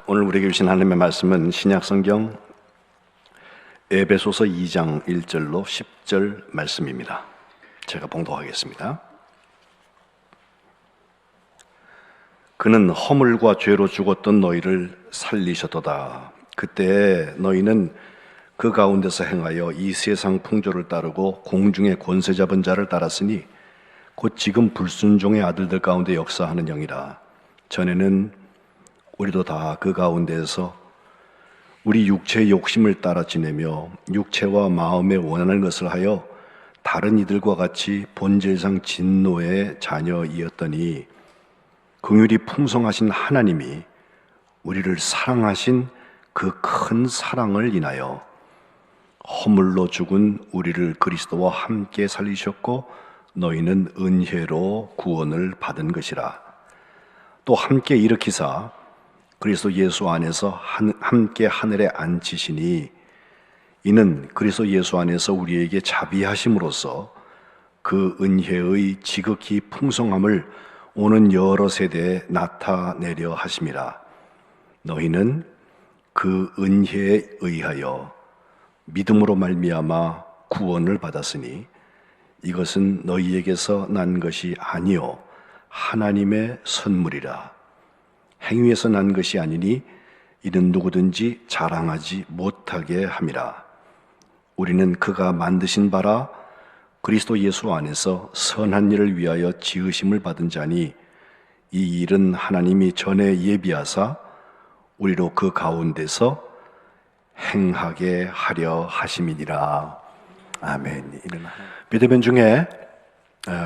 오늘 우리에게 주신 하나님의 말씀은 신약성경 에베소서 2장 1절로 10절 말씀입니다. 제가 봉독하겠습니다. 그는 허물과 죄로 죽었던 너희를 살리셨도다. 그때 너희는 그 가운데서 행하여 이 세상 풍조를 따르고 공중의 권세 잡은 자를 따랐으니 곧 지금 불순종의 아들들 가운데 역사하는 영이라. 전에는 우리도 다 그 가운데에서 우리 육체의 욕심을 따라 지내며 육체와 마음에 원하는 것을 하여 다른 이들과 같이 본질상 진노의 자녀이었더니 긍휼이 풍성하신 하나님이 우리를 사랑하신 그 큰 사랑을 인하여 허물로 죽은 우리를 그리스도와 함께 살리셨고 너희는 은혜로 구원을 받은 것이라. 또 함께 일으키사 그리스도 예수 안에서 함께 하늘에 앉히시니 이는 그리스도 예수 안에서 우리에게 자비하심으로써 그 은혜의 지극히 풍성함을 오는 여러 세대에 나타내려 하심이라. 너희는 그 은혜에 의하여 믿음으로 말미암아 구원을 받았으니 이것은 너희에게서 난 것이 아니요 하나님의 선물이라. 행위에서 난 것이 아니니 이는 누구든지 자랑하지 못하게 함이라. 우리는 그가 만드신 바라 그리스도 예수 안에서 선한 일을 위하여 지으심을 받은 자니 이 일은 하나님이 전에 예비하사 우리로 그 가운데서 행하게 하려 하심이니라. 아멘. 비대면 중에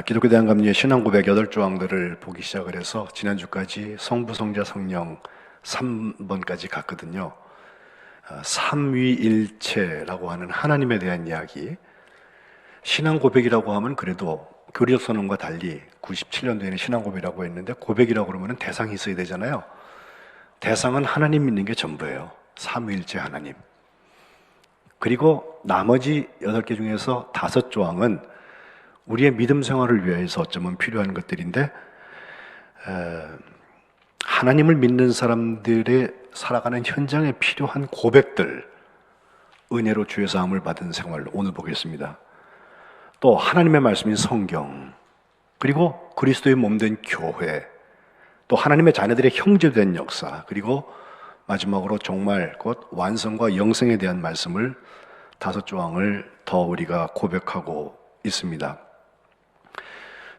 기독교 대한감리의 신앙 고백 8조항들을 보기 시작을 해서 지난주까지 성부, 성자, 성령 3번까지 갔거든요. 삼위일체라고 하는 하나님에 대한 이야기. 신앙 고백이라고 하면 그래도 교리적 선언과 달리 97년도에는 신앙 고백이라고 했는데 고백이라고 그러면 대상이 있어야 되잖아요. 대상은 하나님 믿는 게 전부예요. 삼위일체 하나님. 그리고 나머지 8개 중에서 5조항은 우리의 믿음 생활을 위해서 어쩌면 필요한 것들인데 하나님을 믿는 사람들의 살아가는 현장에 필요한 고백들, 은혜로 주의 사함을 받은 생활 오늘 보겠습니다. 또 하나님의 말씀인 성경, 그리고 그리스도의 몸된 교회, 또 하나님의 자녀들의 형제된 역사, 그리고 마지막으로 정말 곧 완성과 영생에 대한 말씀을 5조항을 더 우리가 고백하고 있습니다.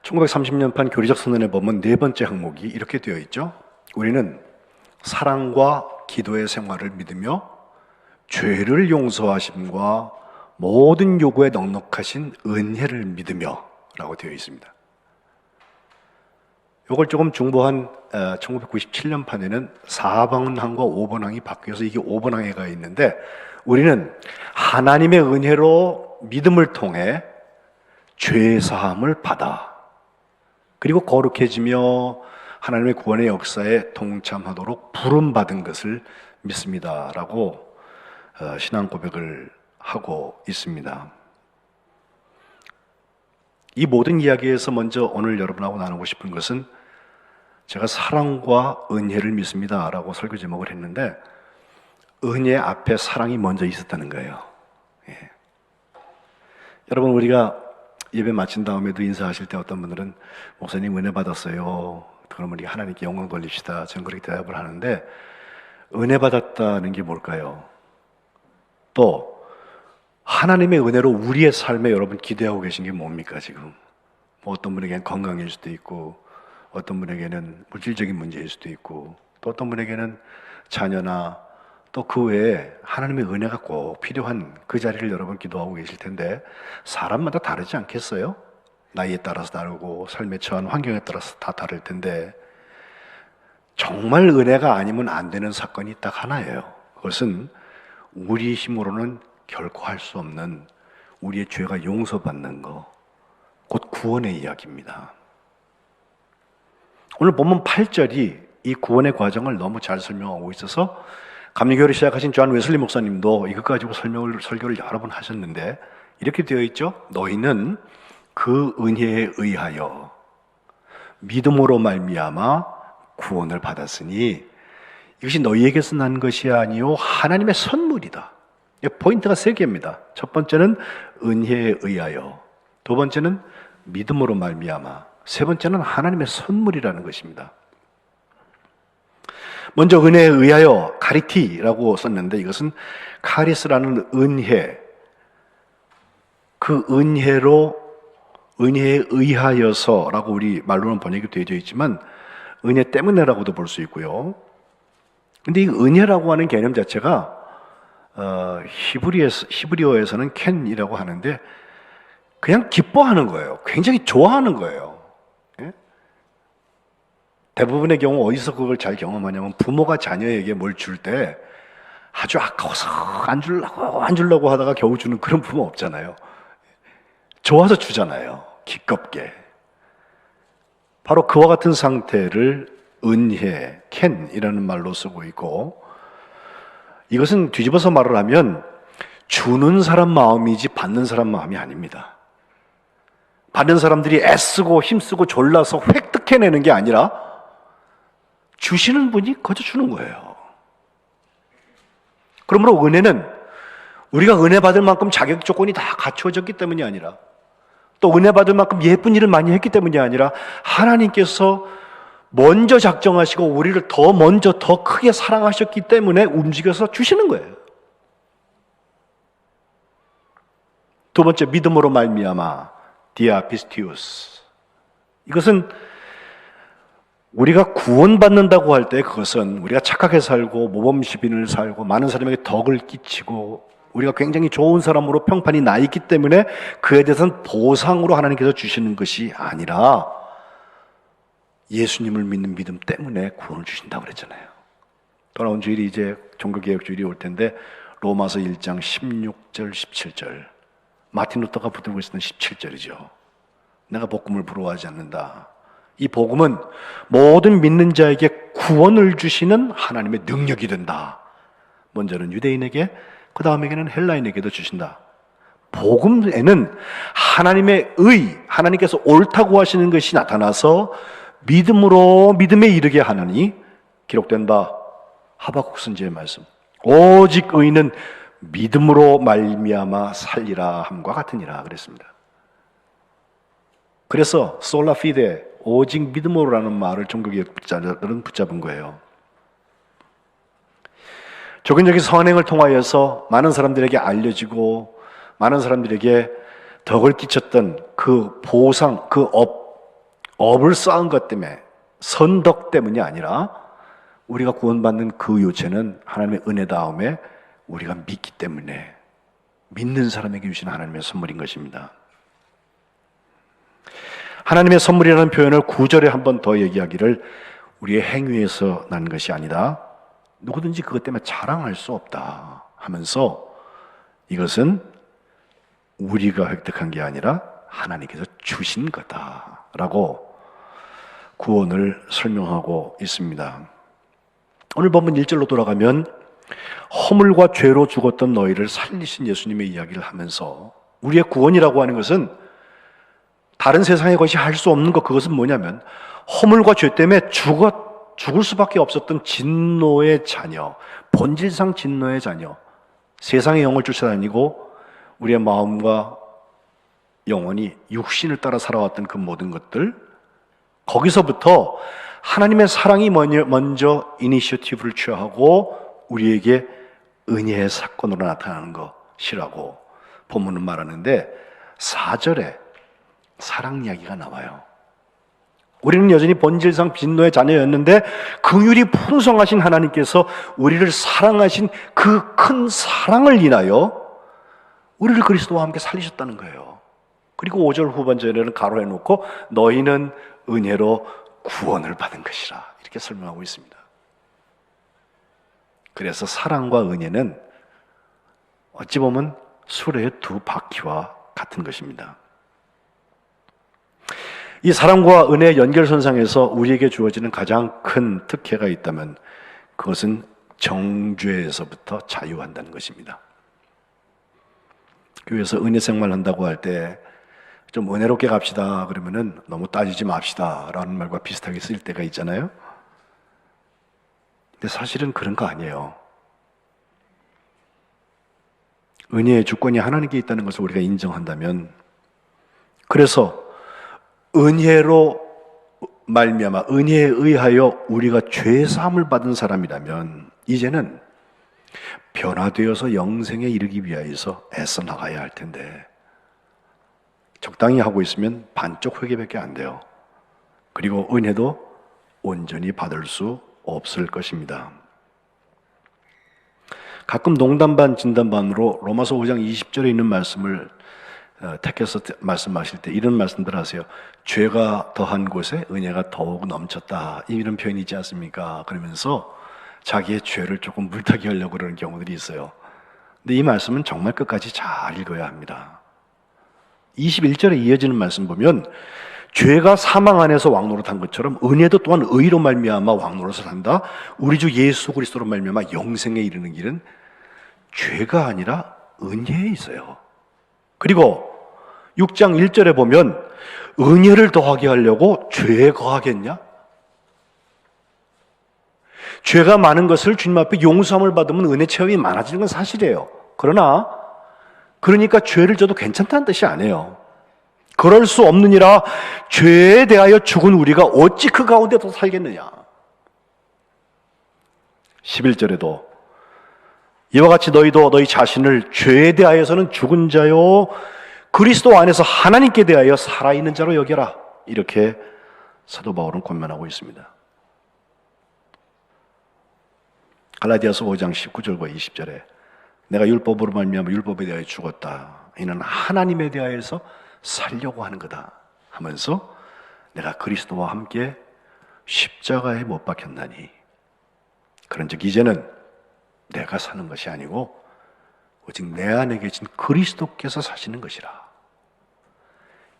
1930년판 교리적 선언에 보면 4번째 항목이 이렇게 되어 있죠. 우리는 사랑과 기도의 생활을 믿으며 죄를 용서하심과 모든 요구에 넉넉하신 은혜를 믿으며 라고 되어 있습니다. 이걸 조금 중보한 1997년판에는 4번 항과 5번 항이 바뀌어서 이게 5번 항에 가 있는데 우리는 하나님의 은혜로 믿음을 통해 죄 사함을 받아 그리고 거룩해지며 하나님의 구원의 역사에 동참하도록 부름받은 것을 믿습니다 라고 신앙 고백을 하고 있습니다. 이 모든 이야기에서 먼저 오늘 여러분하고 나누고 싶은 것은 제가 사랑과 은혜를 믿습니다 라고 설교 제목을 했는데 은혜 앞에 사랑이 먼저 있었다는 거예요. 예. 여러분 우리가 예배 마친 다음에도 인사하실 때 어떤 분들은 목사님 은혜 받았어요. 그러면 우리 하나님께 영광 돌립시다. 저는 그렇게 대답을 하는데 은혜 받았다는 게 뭘까요? 또 하나님의 은혜로 우리의 삶에 여러분 기대하고 계신 게 뭡니까 지금? 뭐 어떤 분에게는 건강일 수도 있고 어떤 분에게는 물질적인 문제일 수도 있고 또 어떤 분에게는 자녀나 또 그 외에 하나님의 은혜가 꼭 필요한 그 자리를 여러분 기도하고 계실 텐데 사람마다 다르지 않겠어요? 나이에 따라서 다르고 삶에 처한 환경에 따라서 다 다를 텐데 정말 은혜가 아니면 안 되는 사건이 딱 하나예요. 그것은 우리 힘으로는 결코 할 수 없는 우리의 죄가 용서받는 거, 곧 구원의 이야기입니다. 오늘 본문 8절이 이 구원의 과정을 너무 잘 설명하고 있어서 감리교를 시작하신 존 웨슬리 목사님도 이것 가지고 설교를 여러 번 하셨는데 이렇게 되어 있죠. 너희는 그 은혜에 의하여 믿음으로 말미암아 구원을 받았으니 이것이 너희에게서 난 것이 아니요 하나님의 선물이다. 포인트가 세 개입니다. 첫 번째는 은혜에 의하여, 두 번째는 믿음으로 말미암아, 세 번째는 하나님의 선물이라는 것입니다. 먼저 은혜에 의하여 카리티라고 썼는데 이것은 카리스라는 은혜, 그 은혜에 의하여서라고 우리 말로는 번역이 되어 있지만 은혜 때문에라고도 볼 수 있고요. 근데 이 은혜라고 하는 개념 자체가 히브리어에서는 켄이라고 하는데 그냥 기뻐하는 거예요. 굉장히 좋아하는 거예요. 예? 대부분의 경우 어디서 그걸 잘 경험하냐면 부모가 자녀에게 뭘 줄 때 아주 아까워서 안 주려고 하다가 겨우 주는 그런 부모 없잖아요. 좋아서 주잖아요. 기껍게. 바로 그와 같은 상태를 은혜, 켄이라는 말로 쓰고 있고, 이것은 뒤집어서 말을 하면 주는 사람 마음이지 받는 사람 마음이 아닙니다. 받는 사람들이 애쓰고 힘쓰고 졸라서 획득해내는 게 아니라 주시는 분이 거저 주는 거예요. 그러므로 은혜는 우리가 은혜 받을 만큼 자격 조건이 다 갖추어졌기 때문이 아니라, 또 은혜 받을 만큼 예쁜 일을 많이 했기 때문이 아니라 하나님께서 먼저 작정하시고 우리를 더 먼저 더 크게 사랑하셨기 때문에 움직여서 주시는 거예요. 두 번째, 믿음으로 말미암아, 디아피스티우스. 이것은 우리가 구원받는다고 할 때 그것은 우리가 착하게 살고 모범시민을 살고 많은 사람에게 덕을 끼치고 우리가 굉장히 좋은 사람으로 평판이 나 있기 때문에 그에 대해서는 보상으로 하나님께서 주시는 것이 아니라 예수님을 믿는 믿음 때문에 구원을 주신다고 그랬잖아요. 돌아온 주일이 이제 종교개혁 주일이 올 텐데 로마서 1장 16절 17절, 마틴 루터가 붙들고 있었던 17절이죠. 내가 복음을 부러워하지 않는다. 이 복음은 모든 믿는 자에게 구원을 주시는 하나님의 능력이 된다. 먼저는 유대인에게, 그 다음에게는 헬라인에게도 주신다. 복음에는 하나님의 의, 하나님께서 옳다고 하시는 것이 나타나서 믿음으로 믿음에 이르게 하나니 기록된다. 하박국 선지의 말씀. 오직 의인은 믿음으로 말미암아 살리라 함과 같으니라 그랬습니다. 그래서 솔라 피데, 오직 믿음으로라는 말을 종교개혁자들은 붙잡은 거예요. 조근적인 선행을 통하여서 많은 사람들에게 알려지고 많은 사람들에게 덕을 끼쳤던 그 보상, 그 업을 쌓은 것 때문에, 선덕 때문이 아니라 우리가 구원받는 그 요체는 하나님의 은혜 다음에 우리가 믿기 때문에 믿는 사람에게 주신 하나님의 선물인 것입니다. 하나님의 선물이라는 표현을 9절에 한 번 더 얘기하기를 우리의 행위에서 난 것이 아니다. 누구든지 그것 때문에 자랑할 수 없다 하면서 이것은 우리가 획득한 게 아니라 하나님께서 주신 거다라고 구원을 설명하고 있습니다. 오늘 본문 1절로 돌아가면 허물과 죄로 죽었던 너희를 살리신 예수님의 이야기를 하면서 우리의 구원이라고 하는 것은 다른 세상의 것이 할 수 없는 것, 그것은 뭐냐면 허물과 죄 때문에 죽을 수밖에 없었던 진노의 자녀, 본질상 진노의 자녀, 세상의 영을 쫓아다니고 우리의 마음과 영혼이 육신을 따라 살아왔던 그 모든 것들, 거기서부터 하나님의 사랑이 먼저 이니셔티브를 취하고 우리에게 은혜의 사건으로 나타나는 것이라고 본문은 말하는데 4절에 사랑 이야기가 나와요. 우리는 여전히 본질상 진노의 자녀였는데 긍휼이 풍성하신 하나님께서 우리를 사랑하신 그 큰 사랑을 인하여 우리를 그리스도와 함께 살리셨다는 거예요. 그리고 5절 후반절에는 가로해 놓고 너희는 은혜로 구원을 받은 것이라 이렇게 설명하고 있습니다. 그래서 사랑과 은혜는 어찌 보면 수레의 두 바퀴와 같은 것입니다. 이 사랑과 은혜의 연결선상에서 우리에게 주어지는 가장 큰 특혜가 있다면 그것은 정죄에서부터 자유한다는 것입니다. 교회에서 은혜 생활한다고 할 때 좀 은혜롭게 갑시다 그러면은 너무 따지지 맙시다 라는 말과 비슷하게 쓸 때가 있잖아요. 근데 사실은 그런 거 아니에요. 은혜의 주권이 하나님께 있다는 것을 우리가 인정한다면, 그래서 은혜로 말미암아 은혜에 의하여 우리가 죄 사함을 받은 사람이라면 이제는 변화되어서 영생에 이르기 위하여서 애써 나가야 할 텐데, 적당히 하고 있으면 반쪽 회개밖에 안 돼요. 그리고 은혜도 온전히 받을 수 없을 것입니다. 가끔 농담 반 진담 반으로 로마서 5장 20절에 있는 말씀을 택해서 말씀하실 때 이런 말씀들 하세요. 죄가 더한 곳에 은혜가 더욱 넘쳤다, 이런 표현이 있지 않습니까? 그러면서 자기의 죄를 조금 물타기 하려고 그러는 경우들이 있어요. 근데 이 말씀은 정말 끝까지 잘 읽어야 합니다. 21절에 이어지는 말씀 보면 죄가 사망 안에서 왕노릇한 것처럼 은혜도 또한 의로 말미암아 왕노릇을 한다. 우리 주 예수 그리스도로 말미암아 영생에 이르는 길은 죄가 아니라 은혜에 있어요. 그리고 6장 1절에 보면 은혜를 더하게 하려고 죄에 거하겠냐? 죄가 많은 것을 주님 앞에 용서함을 받으면 은혜 체험이 많아지는 건 사실이에요. 그러니까 죄를 져도 괜찮다는 뜻이 아니에요. 그럴 수 없느니라 죄에 대하여 죽은 우리가 어찌 그 가운데 더 살겠느냐. 11절에도 이와 같이 너희도 너희 자신을 죄에 대하여서는 죽은 자요 그리스도 안에서 하나님께 대하여 살아있는 자로 여겨라, 이렇게 사도 바울은 권면하고 있습니다. 갈라디아서 5장 19절과 20절에 내가 율법으로 말미암아 율법에 대하여 죽었다, 이는 하나님에 대하여서 살려고 하는 거다 하면서 내가 그리스도와 함께 십자가에 못 박혔나니 그런즉 이제는 내가 사는 것이 아니고 오직 내 안에 계신 그리스도께서 사시는 것이라.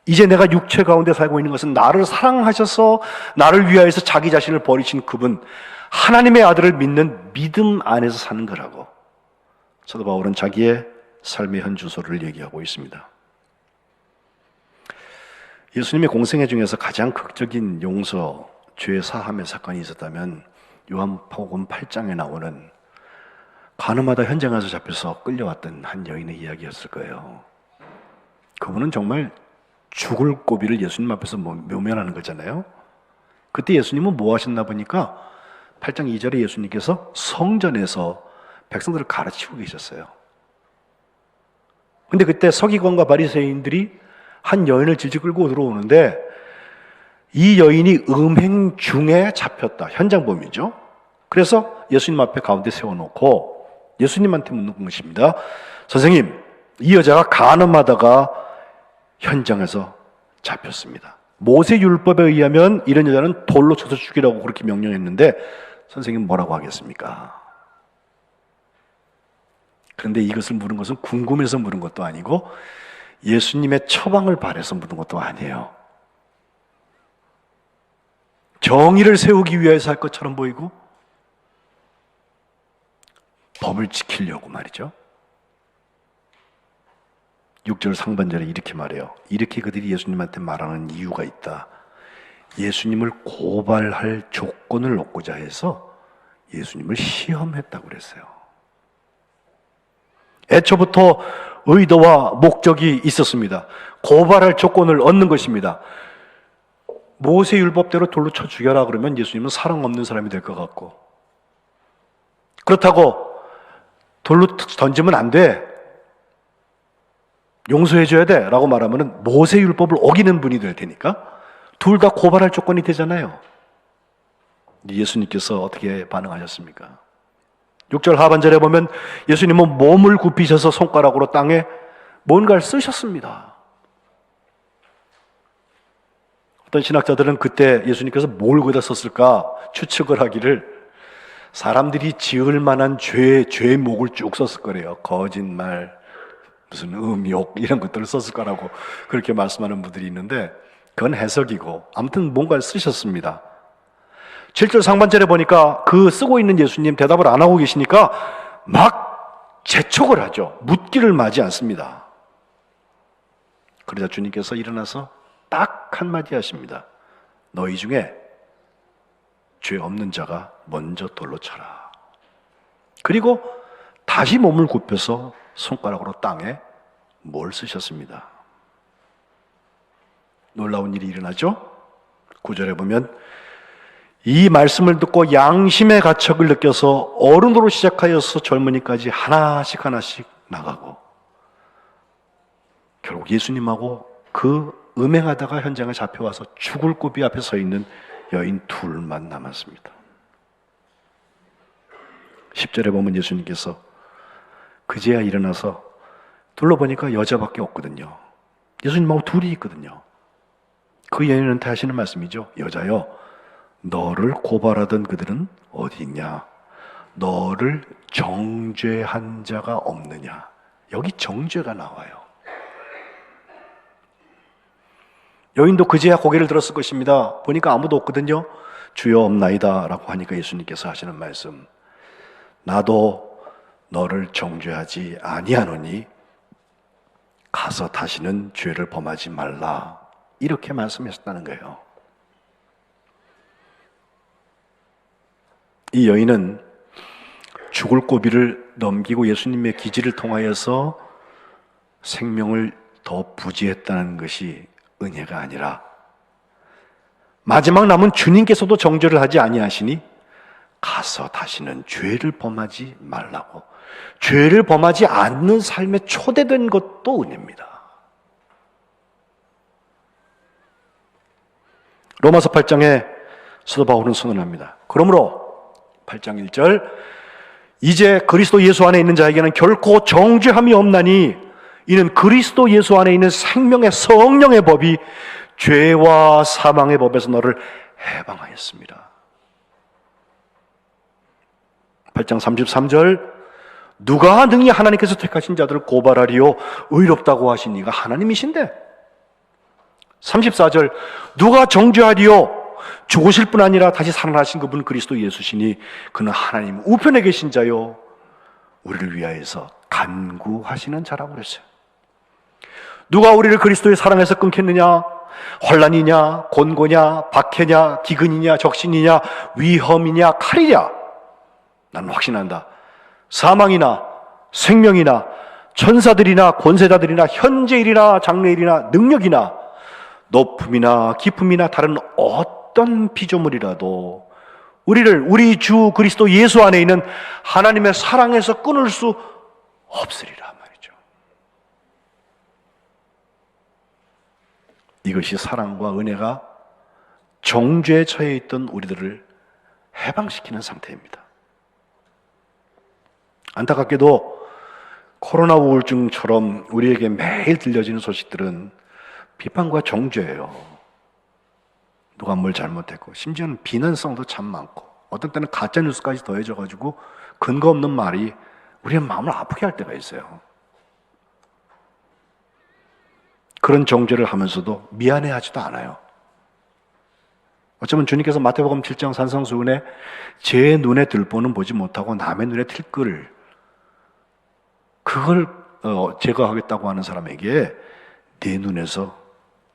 이제 내가 육체 가운데 살고 있는 것은 나를 사랑하셔서 나를 위하여서 자기 자신을 버리신 그분 하나님의 아들을 믿는 믿음 안에서 사는 거라고 사도 바울은 자기의 삶의 현 주소를 얘기하고 있습니다. 예수님의 공생애 중에서 가장 극적인 용서, 죄 사함의 사건이 있었다면 요한복음 8장에 나오는 가늠하다 현장에서 잡혀서 끌려왔던 한 여인의 이야기였을 거예요. 그분은 정말 죽을 고비를 예수님 앞에서 묘면하는 거잖아요. 그때 예수님은 뭐 하셨나 보니까 8장 2절에 예수님께서 성전에서 백성들을 가르치고 계셨어요. 근데 그때 서기관과 바리새인들이 한 여인을 질질 끌고 들어오는데 이 여인이 음행 중에 잡혔다. 현장범이죠. 그래서 예수님 앞에 가운데 세워놓고 예수님한테 묻는 것입니다. 선생님, 이 여자가 간음하다가 현장에서 잡혔습니다. 모세 율법에 의하면 이런 여자는 돌로 쳐서 죽이라고 그렇게 명령했는데 선생님 뭐라고 하겠습니까? 그런데 이것을 물은 것은 궁금해서 물은 것도 아니고 예수님의 처방을 바라서 물은 것도 아니에요. 정의를 세우기 위해서 할 것처럼 보이고 법을 지키려고 말이죠. 6절 상반절에 이렇게 말해요. 이렇게 그들이 예수님한테 말하는 이유가 있다. 예수님을 고발할 조건을 얻고자 해서 예수님을 시험했다고 그랬어요. 애초부터 의도와 목적이 있었습니다. 고발할 조건을 얻는 것입니다. 모세 율법대로 돌로 쳐 죽여라 그러면 예수님은 사랑 없는 사람이 될 것 같고, 그렇다고 돌로 던지면 안 돼, 용서해줘야 돼 라고 말하면 모세 율법을 어기는 분이 될 테니까 둘 다 고발할 조건이 되잖아요. 예수님께서 어떻게 반응하셨습니까? 6절 하반절에 보면 예수님은 몸을 굽히셔서 손가락으로 땅에 뭔가를 쓰셨습니다. 어떤 신학자들은 그때 예수님께서 뭘 거기다 썼을까 추측을 하기를 사람들이 지을 만한 죄의 목을 쭉 썼을 거래요. 거짓말, 무슨 음욕 이런 것들을 썼을 거라고 그렇게 말씀하는 분들이 있는데 그건 해석이고 아무튼 뭔가를 쓰셨습니다. 7절 상반절에 보니까 그 쓰고 있는 예수님 대답을 안 하고 계시니까 막 재촉을 하죠. 묻기를 마지 않습니다. 그러자 주님께서 일어나서 딱 한마디 하십니다. 너희 중에 죄 없는 자가 먼저 돌로 쳐라. 그리고 다시 몸을 굽혀서 손가락으로 땅에 뭘 쓰셨습니다. 놀라운 일이 일어나죠? 9절에 보면 이 말씀을 듣고 양심의 가책을 느껴서 어른으로 시작하여서 젊은이까지 하나씩 하나씩 나가고 결국 예수님하고 그 음행하다가 현장에 잡혀와서 죽을 고비 앞에 서 있는 여인 둘만 남았습니다. 10절에 보면 예수님께서 그제야 일어나서 둘러보니까 여자밖에 없거든요. 예수님하고 둘이 있거든요. 그 여인한테 하시는 말씀이죠. 여자여, 너를 고발하던 그들은 어디 있냐? 너를 정죄한 자가 없느냐? 여기 정죄가 나와요. 여인도 그제야 고개를 들었을 것입니다. 보니까 아무도 없거든요. 주여 없나이다 라고 하니까 예수님께서 하시는 말씀, 나도 너를 정죄하지 아니하노니 가서 다시는 죄를 범하지 말라, 이렇게 말씀하셨다는 거예요. 이 여인은 죽을 고비를 넘기고 예수님의 기지를 통하여서 생명을 더 부지했다는 것이 은혜가 아니라 마지막 남은 주님께서도 정죄를 하지 아니하시니 가서 다시는 죄를 범하지 말라고, 죄를 범하지 않는 삶에 초대된 것도 은혜입니다. 로마서 8장에 사도 바울은 선언합니다. 그러므로 8장 1절, 이제 그리스도 예수 안에 있는 자에게는 결코 정죄함이 없나니 이는 그리스도 예수 안에 있는 생명의 성령의 법이 죄와 사망의 법에서 너를 해방하였습니다. 8장 33절, 누가 능히 하나님께서 택하신 자들을 고발하리요? 의롭다고 하신 이가 하나님이신데. 34절, 누가 정죄하리요? 죽으실 뿐 아니라 다시 살아나신 그분 그리스도 예수시니 그는 하나님 우편에 계신 자요, 우리를 위하여서 간구하시는 자라고 그랬어요. 누가 우리를 그리스도의 사랑에서 끊겠느냐? 환난이냐, 곤고냐, 박해냐, 기근이냐, 적신이냐, 위험이냐, 칼이냐? 나는 확신한다. 사망이나 생명이나 천사들이나 권세자들이나 현재일이나 장래일이나 능력이나 높음이나 깊음이나 다른 어떤 피조물이라도 우리를 우리 주 그리스도 예수 안에 있는 하나님의 사랑에서 끊을 수 없으리라 말이죠. 이것이 사랑과 은혜가 정죄에 처해 있던 우리들을 해방시키는 상태입니다. 안타깝게도 코로나 우울증처럼 우리에게 매일 들려지는 소식들은 비판과 정죄예요. 누가 뭘 잘못했고, 심지어는 비난성도 참 많고, 어떤 때는 가짜뉴스까지 더해져가지고 근거 없는 말이 우리의 마음을 아프게 할 때가 있어요. 그런 정죄를 하면서도 미안해하지도 않아요. 어쩌면 주님께서 마태복음 7장 산상수훈에 제 눈에 들보는 보지 못하고 남의 눈에 틸끌을, 그걸 제거하겠다고 하는 사람에게 네 눈에서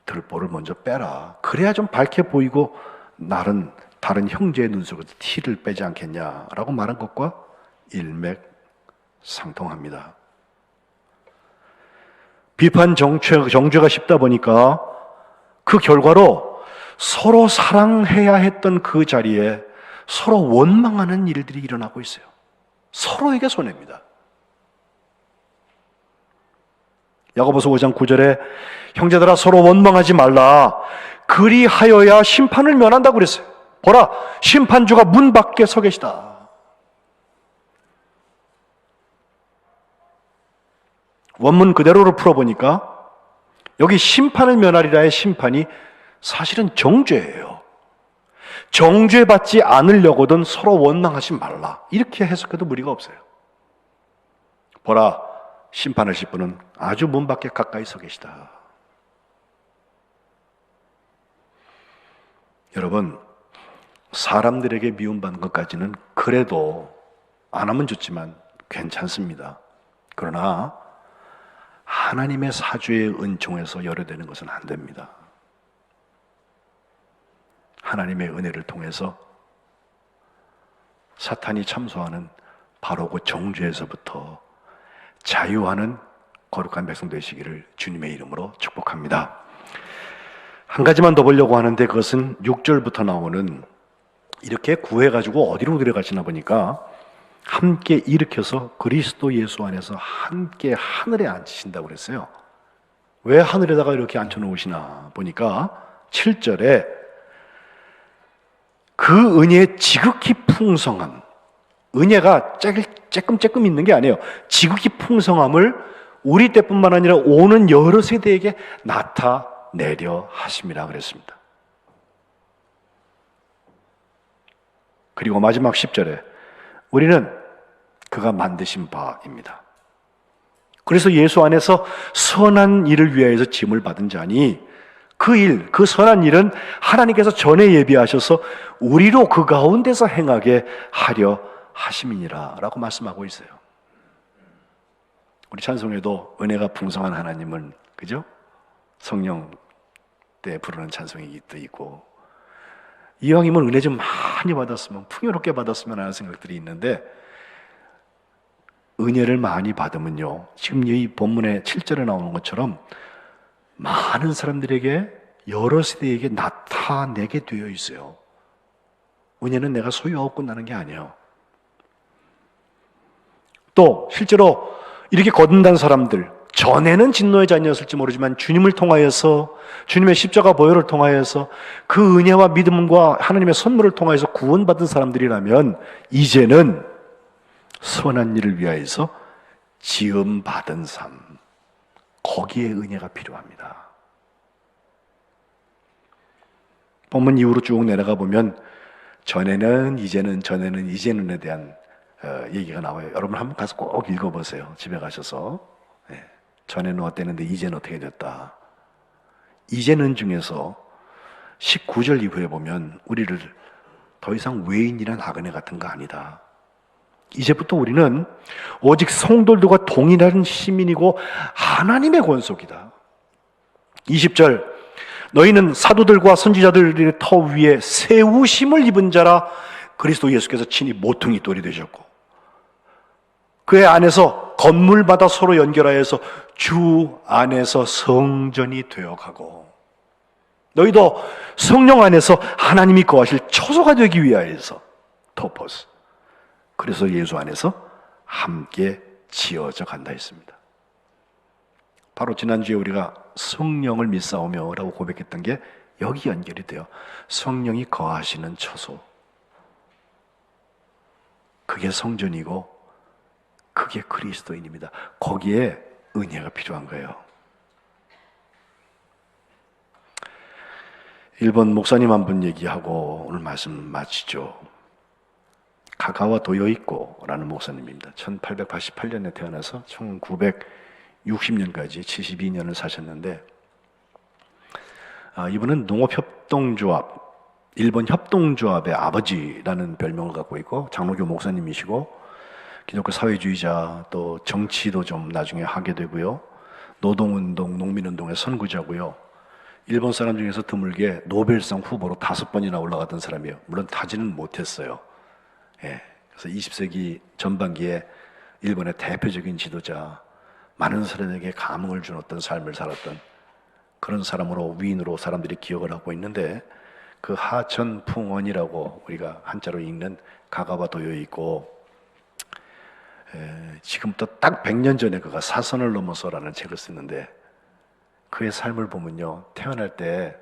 들보를 먼저 빼라. 그래야 좀 밝게 보이고 다른 형제의 눈 속에서 티를 빼지 않겠냐라고 말한 것과 일맥상통합니다. 비판 정죄가 쉽다 보니까 그 결과로 서로 사랑해야 했던 그 자리에 서로 원망하는 일들이 일어나고 있어요. 서로에게 손해입니다. 야고보서 5장 9절에 형제들아 서로 원망하지 말라. 그리하여야 심판을 면한다고 그랬어요. 보라, 심판주가 문 밖에 서 계시다. 원문 그대로를 풀어보니까 여기 심판을 면하리라의 심판이 사실은 정죄예요. 정죄받지 않으려거든 서로 원망하지 말라. 이렇게 해석해도 무리가 없어요. 보라, 심판하실 분은 아주 문 밖에 가까이 서 계시다. 여러분, 사람들에게 미움받는 것까지는 그래도 안 하면 좋지만 괜찮습니다. 그러나 하나님의 사주의 은총에서 열어되는 것은 안 됩니다. 하나님의 은혜를 통해서 사탄이 참소하는 바로 그 정죄에서부터 자유하는 거룩한 백성 되시기를 주님의 이름으로 축복합니다. 한 가지만 더 보려고 하는데 그것은 6절부터 나오는, 이렇게 구해가지고 어디로 들어가시나 보니까 함께 일으켜서 그리스도 예수 안에서 함께 하늘에 앉히신다고 그랬어요. 왜 하늘에다가 이렇게 앉혀놓으시나 보니까 7절에 그 은혜의 지극히 풍성함, 은혜가 쬐끔 있는 게 아니에요. 지극히 풍성함을 우리 때뿐만 아니라 오는 여러 세대에게 나타내려 하심이라 그랬습니다. 그리고 마지막 10절에 우리는 그가 만드신 바입니다. 그래서 예수 안에서 선한 일을 위하여서 짐을 받은 자니 그 선한 일은 하나님께서 전에 예비하셔서 우리로 그 가운데서 행하게 하려 하심이니라 라고 말씀하고 있어요. 우리 찬송에도 은혜가 풍성한 하나님은, 그죠? 성령 때 부르는 찬송이 또 있고, 이왕이면 은혜 좀 많이 받았으면, 풍요롭게 받았으면 하는 생각들이 있는데, 은혜를 많이 받으면요, 지금 이 본문의 7절에 나오는 것처럼 많은 사람들에게, 여러 세대에게 나타내게 되어 있어요. 은혜는 내가 소유하고 끝나는 게 아니에요. 또 실제로 이렇게 거듭난 사람들, 전에는 진노의 자녀였을지 모르지만 주님을 통하여서, 주님의 십자가 보혈을 통하여서 그 은혜와 믿음과 하나님의 선물을 통하여서 구원받은 사람들이라면 이제는 선한 일을 위하여서 지음받은 삶, 거기에 은혜가 필요합니다. 본문 이후로 쭉 내려가 보면 전에는 이제는에 대한 얘기가 나와요. 여러분 한번 가서 꼭 읽어보세요. 집에 가셔서. 전에는 어땠는데 이제는 어떻게 됐다. 이제는 중에서 19절 이후에 보면 우리를 더 이상 외인이란 나그네 같은 거 아니다. 이제부터 우리는 오직 성도들과 동일한 시민이고 하나님의 권속이다. 20절, 너희는 사도들과 선지자들의 터 위에 세우심을 입은 자라. 그리스도 예수께서 친히 모퉁이 돌이 되셨고 그의 안에서 건물마다 서로 연결하여서 주 안에서 성전이 되어가고, 너희도 성령 안에서 하나님이 거하실 처소가 되기 위하여서 토포스, 그래서 예수 안에서 함께 지어져 간다 했습니다. 바로 지난주에 우리가 성령을 믿사오며 라고 고백했던 게 여기 연결이 돼요. 성령이 거하시는 처소, 그게 성전이고 그게 그리스도인입니다. 거기에 은혜가 필요한 거예요. 일본 목사님 한 분 얘기하고 오늘 말씀 마치죠. 가가와 도요이코라는 목사님입니다. 1888년에 태어나서 1960년까지 72년을 사셨는데, 이분은 농업협동조합, 일본 협동조합의 아버지라는 별명을 갖고 있고 장로교 목사님이시고 기독교 사회주의자, 또 정치도 좀 나중에 하게 되고요, 노동운동, 농민운동의 선구자고요, 일본 사람 중에서 드물게 노벨상 후보로 5번이나 올라갔던 사람이에요. 물론 타지는 못했어요. 그래서 20세기 전반기에 일본의 대표적인 지도자, 많은 사람에게 감흥을 준 어떤 삶을 살았던 그런 사람으로, 위인으로 사람들이 기억을 하고 있는데, 그 하천풍원이라고 우리가 한자로 읽는 가가와 도요에 있고, 지금부터 딱 100년 전에 그가 사선을 넘어서라는 책을 썼는데, 그의 삶을 보면요, 태어날 때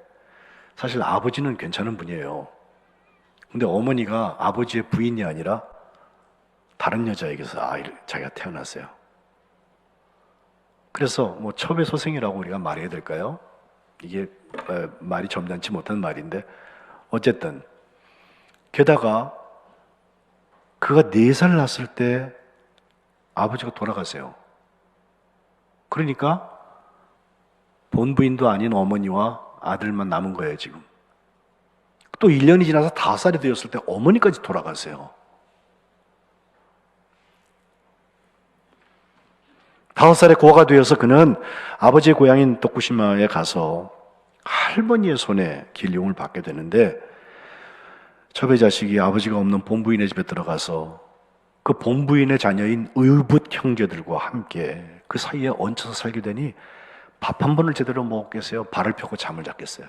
사실 아버지는 괜찮은 분이에요. 근데 어머니가 아버지의 부인이 아니라 다른 여자에게서 자기가 태어났어요. 그래서 뭐 첩외소생이라고 우리가 말해야 될까요? 이게 말이 점잖지 못한 말인데, 어쨌든 게다가 그가 4살 났을 때 아버지가 돌아가세요. 그러니까 본부인도 아닌 어머니와 아들만 남은 거예요, 지금. 또 1년이 지나서 5살이 되었을 때 어머니까지 돌아가세요. 5살에 고아가 되어서 그는 아버지의 고향인 도쿠시마에 가서 할머니의 손에 길흉을 받게 되는데, 첩의 자식이 아버지가 없는 본부인의 집에 들어가서 그 본부인의 자녀인 의붓 형제들과 함께 그 사이에 얹혀서 살게 되니 밥 한 번을 제대로 먹겠어요? 발을 펴고 잠을 잤겠어요?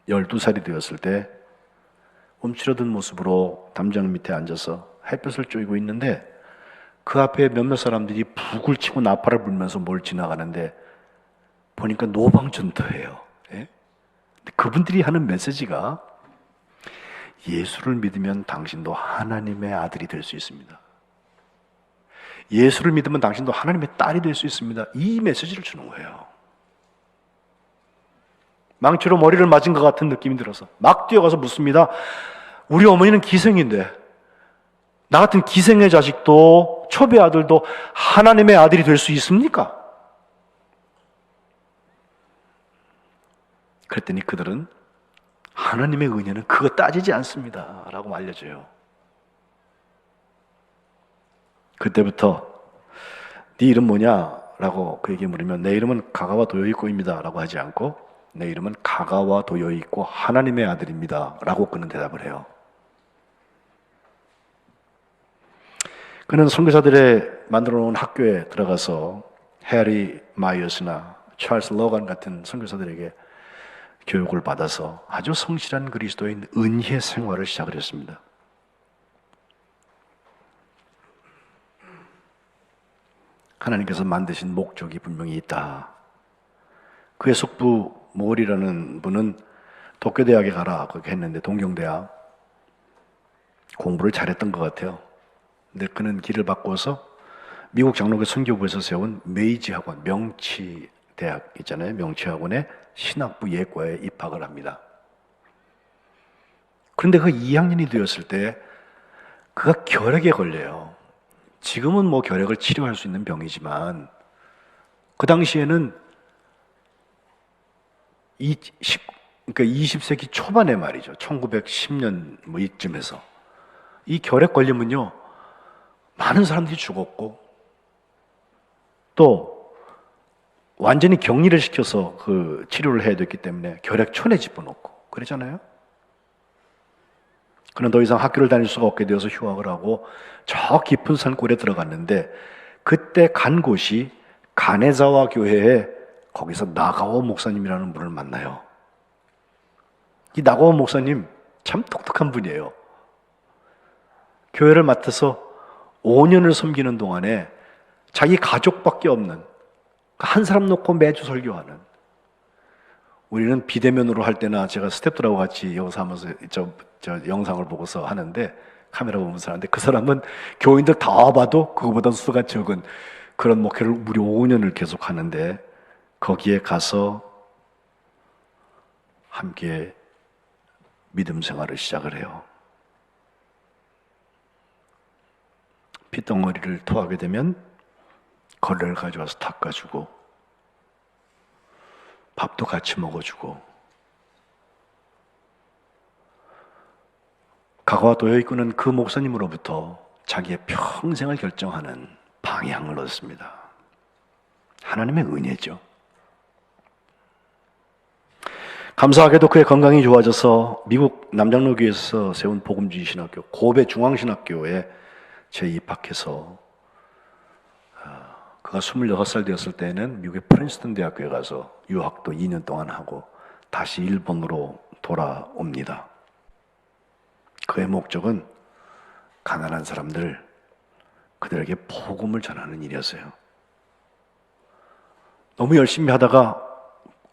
12살이 되었을 때 움츠러든 모습으로 담장 밑에 앉아서 햇볕을 쬐고 있는데 그 앞에 몇몇 사람들이 북을 치고 나팔을 불면서 뭘 지나가는데 보니까 노방전터예요. 예? 그분들이 하는 메시지가 예수를 믿으면 당신도 하나님의 아들이 될 수 있습니다. 예수를 믿으면 당신도 하나님의 딸이 될 수 있습니다. 이 메시지를 주는 거예요. 망치로 머리를 맞은 것 같은 느낌이 들어서 막 뛰어가서 묻습니다. 우리 어머니는 기생인데 나 같은 기생의 자식도 첩의 아들도 하나님의 아들이 될 수 있습니까? 그랬더니 그들은 하나님의 은혜는 그거 따지지 않습니다 라고 알려줘요. 그때부터 네 이름 뭐냐? 라고 그에게 물으면 내 이름은 가가와 도요이코입니다 라고 하지 않고 내 이름은 가가와 도요이코 하나님의 아들입니다 라고 그는 대답을 해요. 그는 선교사들의 만들어 놓은 학교에 들어가서 해리 마이어스나 찰스 로간 같은 선교사들에게 교육을 받아서 아주 성실한 그리스도인 은혜 생활을 시작을 했습니다. 하나님께서 만드신 목적이 분명히 있다. 그의 숙부 몰이라는 분은 도쿄대학에 가라 그렇게 했는데 동경대학 공부를 잘했던 것 같아요. 근데 그는 길을 바꿔서 미국 장로교 선교부에서 세운 메이지 학원, 명치대학 있잖아요. 명치학원의 신학부 예과에 입학을 합니다. 그런데 그 2학년이 되었을 때 그가 결핵에 걸려요. 지금은 뭐 결핵을 치료할 수 있는 병이지만 그 당시에는 그러니까 20세기 초반에 말이죠. 1910년 뭐 이쯤에서 이 결핵 걸리면요 많은 사람들이 죽었고 또 완전히 격리를 시켜서 그 치료를 해야 됐기 때문에 결핵촌에 집어넣고 그러잖아요. 그는 더 이상 학교를 다닐 수가 없게 되어서 휴학을 하고 저 깊은 산골에 들어갔는데 그때 간 곳이 가네자와 교회에 거기서 나가오 목사님이라는 분을 만나요. 이 나가오 목사님 참 똑똑한 분이에요. 교회를 맡아서 5년을 섬기는 동안에 자기 가족밖에 없는 한 사람 놓고 매주 설교하는, 우리는 비대면으로 할 때나 제가 스태프들하고 같이 여기서 하면서 저 영상을 보고서 하는데 카메라 보면서 하는데 그 사람은 교인들 다 봐도 그거보다 수가 적은 그런 목회를 무려 5년을 계속 하는데 거기에 가서 함께 믿음 생활을 시작을 해요. 핏덩어리를 토하게 되면 걸레를 가져와서 닦아주고 밥도 같이 먹어주고 가가와 도요이코는 그 목사님으로부터 자기의 평생을 결정하는 방향을 얻었습니다. 하나님의 은혜죠. 감사하게도 그의 건강이 좋아져서 미국 남장로교에서 세운 복음주의 신학교 고베 중앙신학교에 재입학해서 그가 26살 되었을 때는 미국의 프린스턴 대학교에 가서 유학도 2년 동안 하고 다시 일본으로 돌아옵니다. 그의 목적은 가난한 사람들, 그들에게 복음을 전하는 일이었어요. 너무 열심히 하다가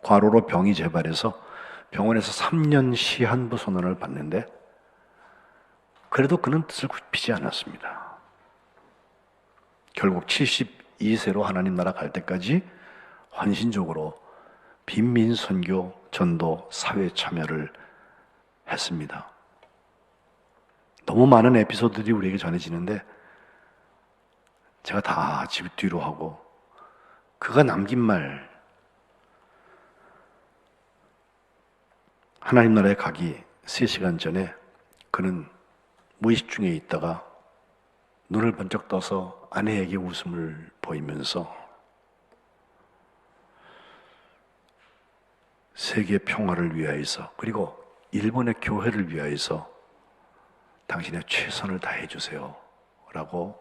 과로로 병이 재발해서 병원에서 3년 시한부 선언을 받는데 그래도 그는 뜻을 굽히지 않았습니다. 결국 72세로 하나님 나라 갈 때까지 헌신적으로 빈민 선교, 전도, 사회 참여를 했습니다. 너무 많은 에피소드들이 우리에게 전해지는데 제가 다 집 뒤로 하고 그가 남긴 말, 하나님 나라에 가기 3시간 전에 그는 무의식 중에 있다가 눈을 번쩍 떠서 아내에게 웃음을 보이면서 세계 평화를 위하여서 그리고 일본의 교회를 위하여서 당신의 최선을 다해 주세요 라고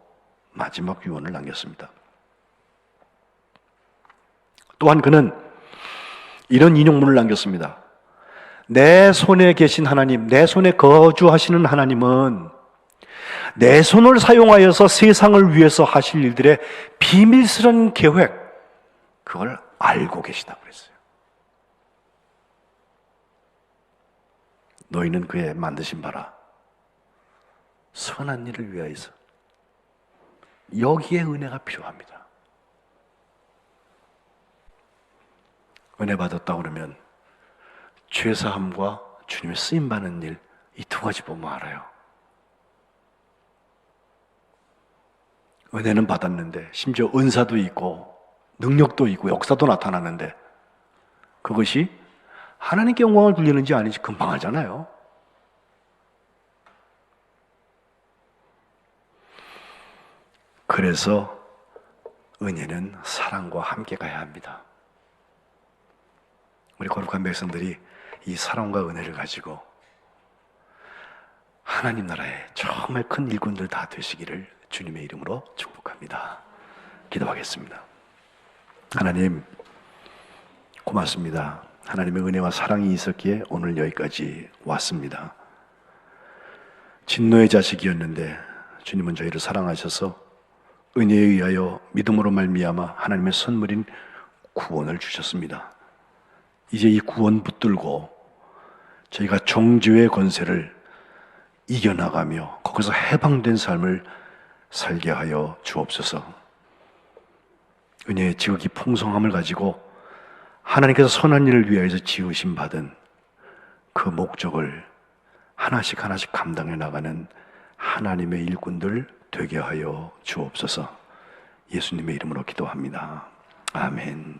마지막 유언을 남겼습니다. 또한 그는 이런 인용문을 남겼습니다. 내 손에 계신 하나님, 내 손에 거주하시는 하나님은 내 손을 사용하여서 세상을 위해서 하실 일들의 비밀스러운 계획, 그걸 알고 계시다고 그랬어요. 너희는 그의 만드신 바라 선한 일을 위하여서 여기에 은혜가 필요합니다. 은혜 받았다 그러면 죄사함과 주님의 쓰임받는 일, 이 두 가지 보면 알아요. 은혜는 받았는데 심지어 은사도 있고 능력도 있고 역사도 나타나는데 그것이 하나님께 영광을 돌리는지 아닌지 금방 알잖아요. 그래서 은혜는 사랑과 함께 가야 합니다. 우리 거룩한 백성들이 이 사랑과 은혜를 가지고 하나님 나라에 정말 큰 일꾼들 다 되시기를 주님의 이름으로 축복합니다. 기도하겠습니다. 하나님 고맙습니다. 하나님의 은혜와 사랑이 있었기에 오늘 여기까지 왔습니다. 진노의 자식이었는데 주님은 저희를 사랑하셔서 은혜에 의하여 믿음으로 말미암아 하나님의 선물인 구원을 주셨습니다. 이제 이 구원 붙들고 저희가 정죄의 권세를 이겨나가며 거기서 해방된 삶을 살게 하여 주옵소서. 은혜의 지극히 풍성함을 가지고 하나님께서 선한 일을 위하여서 지으심 받은 그 목적을 하나씩 하나씩 감당해 나가는 하나님의 일꾼들 되게 하여 주옵소서. 예수님의 이름으로 기도합니다. 아멘.